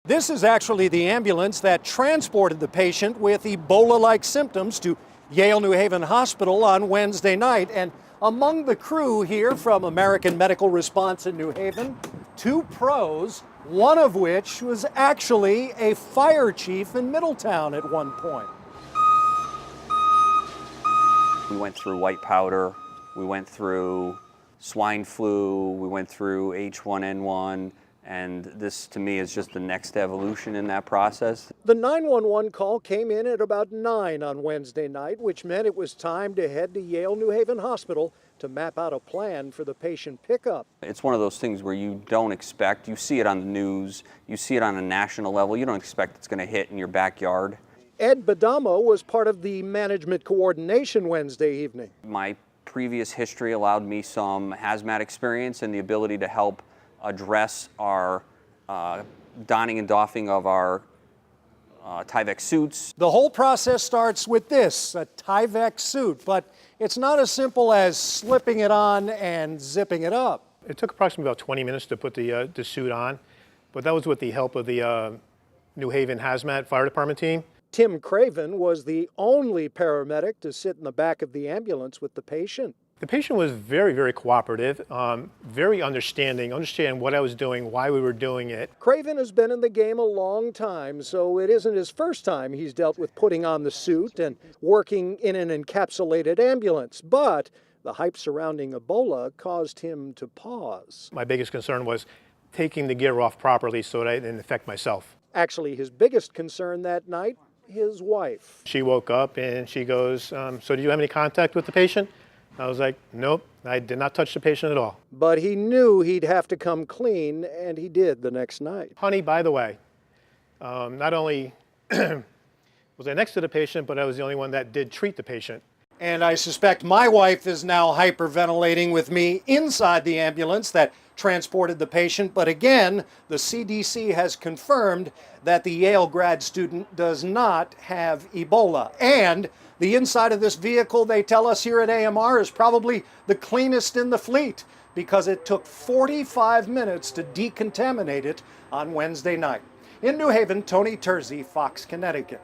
This is actually the ambulance that transported the patient with Ebola-like symptoms to Yale New Haven Hospital on Wednesday night. And among the crew here from American Medical Response in New Haven, two pros, one of which was actually a fire chief in Middletown at one point. We went through white powder, we went through swine flu, we went through H1N1, and this to me is just the next evolution in that process. The 911 call came in at about 9 on Wednesday night, which meant it was time to head to Yale New Haven Hospital to map out a plan for the patient pickup. It's one of those things where you don't expect, you see it on the news, you see it on a national level, you don't expect it's going to hit in your backyard. Ed Badamo was part of the management coordination Wednesday evening. My previous history allowed me some hazmat experience and the ability to help address our donning and doffing of our Tyvek suits. The whole process starts with this, a Tyvek suit, but it's not as simple as slipping it on and zipping it up. It took approximately about 20 minutes to put the suit on, but that was with the help of the New Haven Hazmat Fire Department team. Tim Craven was the only paramedic to sit in the back of the ambulance with the patient. The patient was very, very cooperative, very understanding what I was doing, why we were doing it. Craven has been in the game a long time, so it isn't his first time he's dealt with putting on the suit and working in an encapsulated ambulance. But the hype surrounding Ebola caused him to pause. My biggest concern was taking the gear off properly so that I didn't infect myself. Actually, his biggest concern that night, his wife. She woke up and she goes, so did you have any contact with the patient? I was like, nope, I did not touch the patient at all. But he knew he'd have to come clean, and he did the next night. Honey, by the way, not only was I next to the patient, but I was the only one that did treat the patient. And I suspect my wife is now hyperventilating with me inside the ambulance that transported the patient. But again, the CDC has confirmed that the Yale grad student does not have Ebola. And the inside of this vehicle, they tell us here at AMR, is probably the cleanest in the fleet because it took 45 minutes to decontaminate it on Wednesday night. In New Haven, Tony Terzi, Fox, Connecticut.